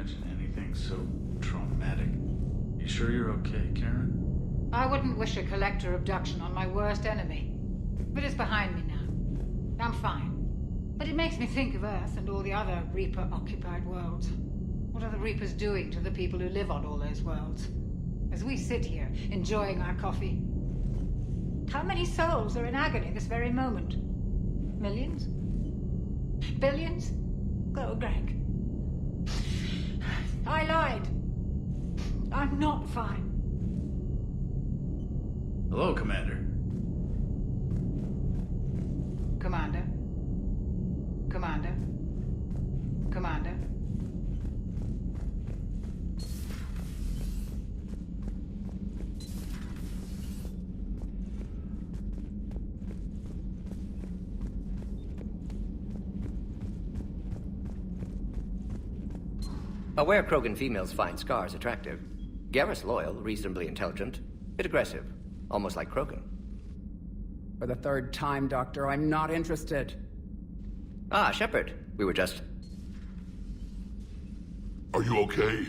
imagine anything so traumatic. You sure you're okay, Karen? I wouldn't wish a collector abduction on my worst enemy. But it's behind me now. I'm fine. But it makes me think of Earth and all the other Reaper-occupied worlds. What are the Reapers doing to the people who live on all those worlds? As we sit here, enjoying our coffee. How many souls are in agony this very moment? Millions? Billions? Oh, Greg. I lied. I'm not fine. Hello, Commander. Commander. Commander. Commander. Aware Krogan females find scars attractive. Garrus loyal, reasonably intelligent, bit aggressive, almost like Krogan. For the third time, Doctor, I'm not interested. Ah, Shepard. We were just... Are you okay?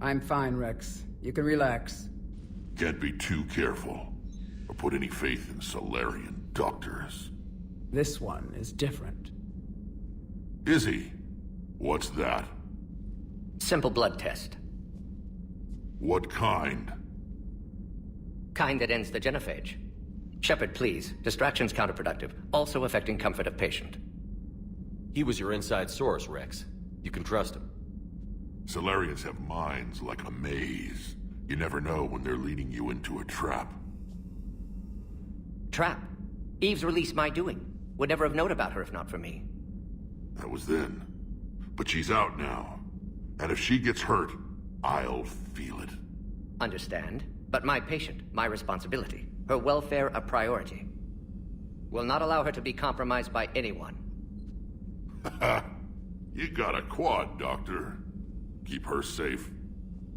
I'm fine, Rex. You can relax. Can't be too careful, or put any faith in Solarian doctors. This one is different. Is he? What's that? Simple blood test. What kind? Kind that ends the genophage. Shepard, please. Distraction's counterproductive, also affecting comfort of patient. He was your inside source, Rex. You can trust him. Solarians have minds like a maze. You never know when they're leading you into a trap. Trap? Eve's release my doing. Would never have known about her if not for me. That was then. But she's out now. And if she gets hurt, I'll feel it. Understand. But my patient, my responsibility. Her welfare a priority. Will not allow her to be compromised by anyone. You got a quad, Doctor. Keep her safe.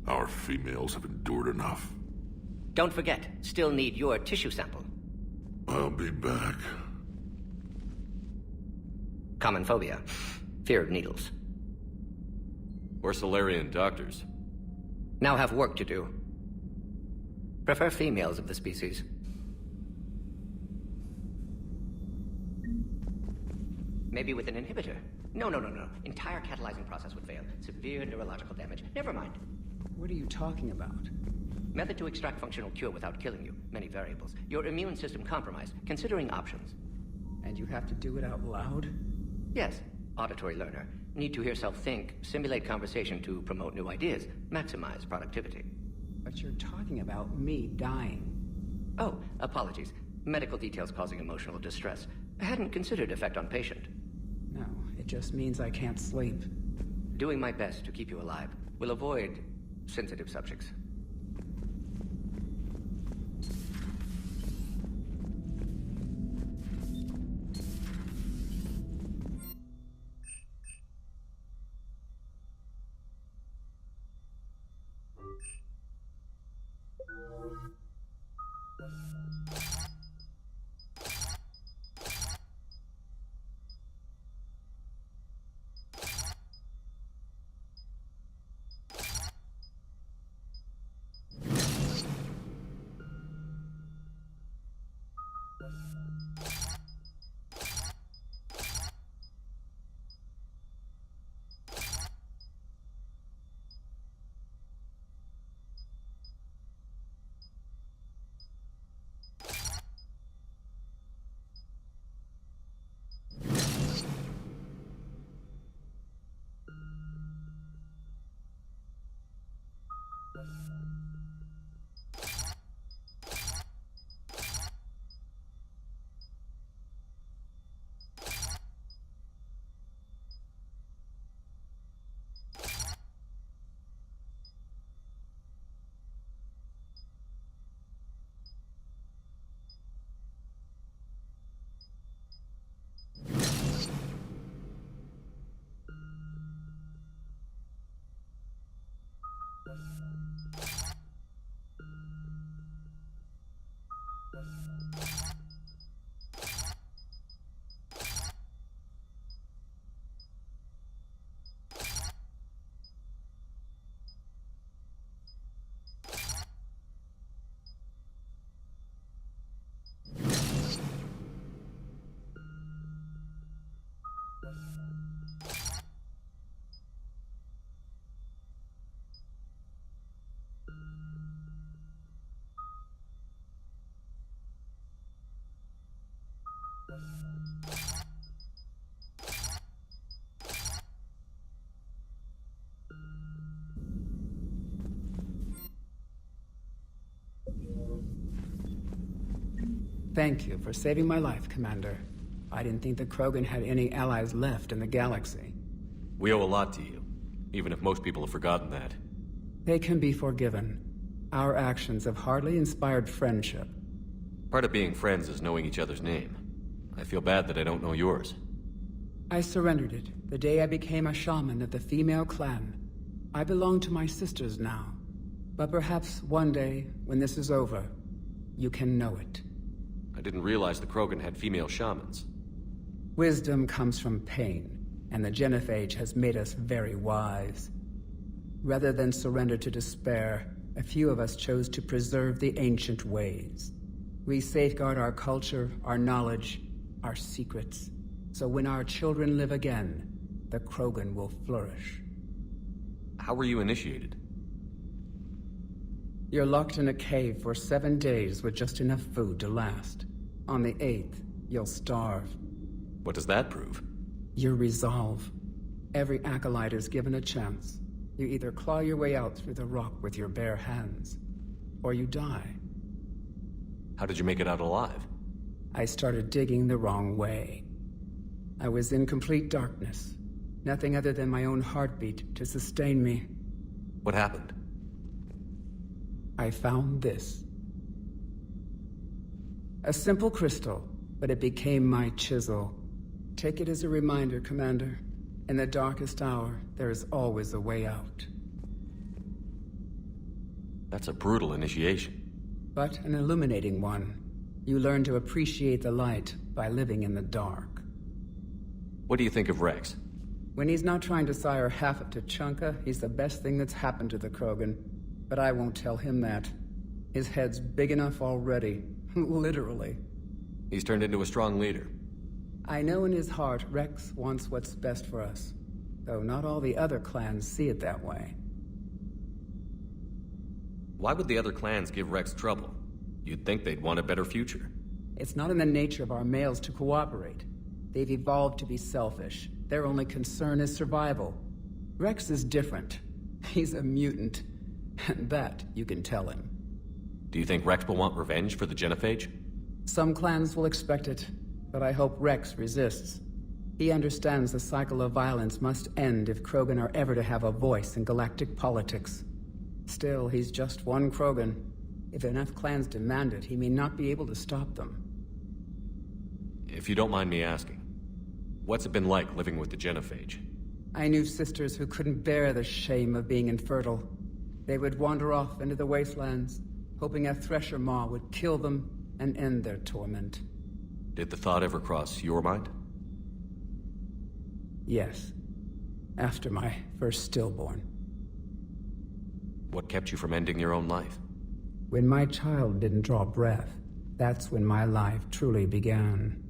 Our females have endured enough. Don't forget, still need your tissue sample. I'll be back. Common phobia. Fear of needles. Or Solarian doctors. Now have work to do. Prefer females of the species. Maybe with an inhibitor. No. Entire catalyzing process would fail. Severe neurological damage. Never mind. What are you talking about? Method to extract functional cure without killing you. Many variables. Your immune system compromised. Considering options. And you have to do it out loud? Yes. Auditory learner. Need to hear self-think, simulate conversation to promote new ideas, maximize productivity. But you're talking about me dying. Oh, apologies. Medical details causing emotional distress. I hadn't considered effect on patient. No, it just means I can't sleep. Doing my best to keep you alive. Will avoid sensitive subjects. Thank you for saving my life, Commander. I didn't think the Krogan had any allies left in the galaxy. We owe a lot to you, even if most people have forgotten that. They can be forgiven. Our actions have hardly inspired friendship. Part of being friends is knowing each other's name. I feel bad that I don't know yours. I surrendered it the day I became a shaman of the female clan. I belong to my sisters now. But perhaps one day, when this is over, you can know it. I didn't realize the Krogan had female shamans. Wisdom comes from pain, and the Genophage has made us very wise. Rather than surrender to despair, a few of us chose to preserve the ancient ways. We safeguard our culture, our knowledge, our secrets. So when our children live again, the Krogan will flourish. How were you initiated? You're locked in a cave for 7 days with just enough food to last. On the 8th, you'll starve. What does that prove? Your resolve. Every acolyte is given a chance. You either claw your way out through the rock with your bare hands, or you die. How did you make it out alive? I started digging the wrong way. I was in complete darkness. Nothing other than my own heartbeat to sustain me. What happened? I found this. A simple crystal, but it became my chisel. Take it as a reminder, Commander. In the darkest hour, there is always a way out. That's a brutal initiation. But an illuminating one. You learn to appreciate the light by living in the dark. What do you think of Rex? When he's not trying to sire half of Tuchanka, he's the best thing that's happened to the Krogan. But I won't tell him that. His head's big enough already. Literally. He's turned into a strong leader. I know in his heart Rex wants what's best for us. Though not all the other clans see it that way. Why would the other clans give Rex trouble? You'd think they'd want a better future. It's not in the nature of our males to cooperate. They've evolved to be selfish. Their only concern is survival. Rex is different. He's a mutant. And that you can tell him. Do you think Rex will want revenge for the Genophage? Some clans will expect it, but I hope Rex resists. He understands the cycle of violence must end if Krogan are ever to have a voice in galactic politics. Still, he's just one Krogan. If enough clans demand it, he may not be able to stop them. If you don't mind me asking, what's it been like living with the Genophage? I knew sisters who couldn't bear the shame of being infertile. They would wander off into the wastelands, hoping a Thresher Maw would kill them and end their torment. Did the thought ever cross your mind? Yes. After my first stillborn. What kept you from ending your own life? When my child didn't draw breath, that's when my life truly began.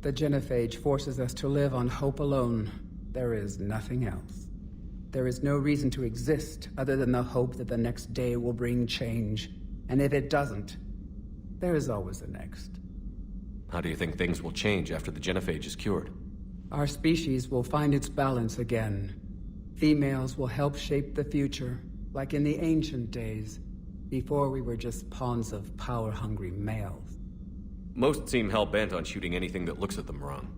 The Genophage forces us to live on hope alone. There is nothing else. There is no reason to exist other than the hope that the next day will bring change. And if it doesn't, there is always the next. How do you think things will change after the Genophage is cured? Our species will find its balance again. Females will help shape the future, like in the ancient days, before we were just pawns of power-hungry males. Most seem hell-bent on shooting anything that looks at them wrong.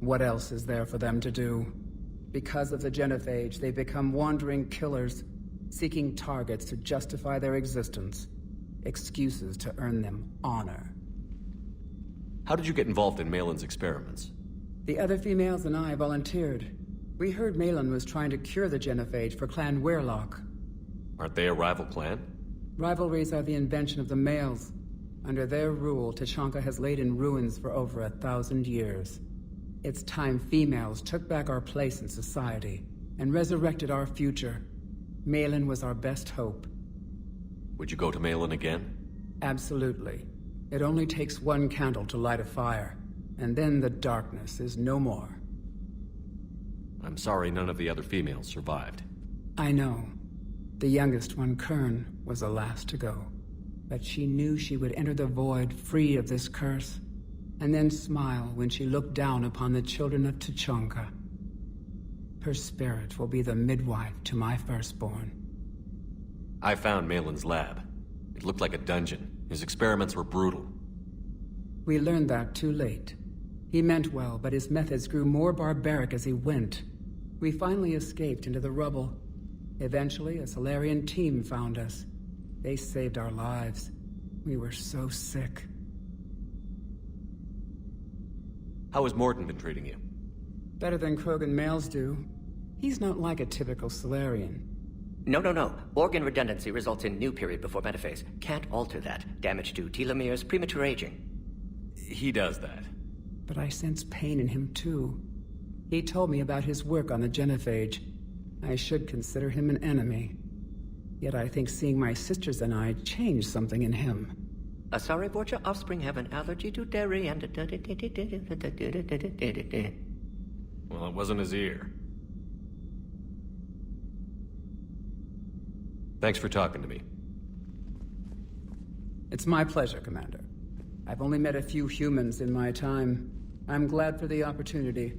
What else is there for them to do? Because of the Genophage, they become wandering killers, seeking targets to justify their existence. Excuses to earn them honor. How did you get involved in Malin's experiments? The other females and I volunteered. We heard Malin was trying to cure the Genophage for Clan Weirlock. Aren't they a rival clan? Rivalries are the invention of the males. Under their rule, Tuchanka has laid in ruins for over 1,000 years. It's time females took back our place in society and resurrected our future. Malin was our best hope. Would you go to Malin again? Absolutely. It only takes one candle to light a fire, and then the darkness is no more. I'm sorry none of the other females survived. I know. The youngest one, Kern, was the last to go. But she knew she would enter the void free of this curse, and then smile when she looked down upon the children of Tuchanka. Her spirit will be the midwife to my firstborn. I found Malin's lab. It looked like a dungeon. His experiments were brutal. We learned that too late. He meant well, but his methods grew more barbaric as he went. We finally escaped into the rubble. Eventually, a Solarian team found us. They saved our lives. We were so sick. How has Mordin been treating you? Better than Krogan males do. He's not like a typical Solarian. No. Organ redundancy results in new period before metaphase. Can't alter that. Damage to telomeres, premature aging. He does that. But I sense pain in him too. He told me about his work on the Genophage. I should consider him an enemy. Yet I think seeing my sisters and I changed something in him. Asari Borgia offspring have an allergy to dairy and... Well, it wasn't his ear. Thanks for talking to me. It's my pleasure, Commander. I've only met a few humans in my time. I'm glad for the opportunity.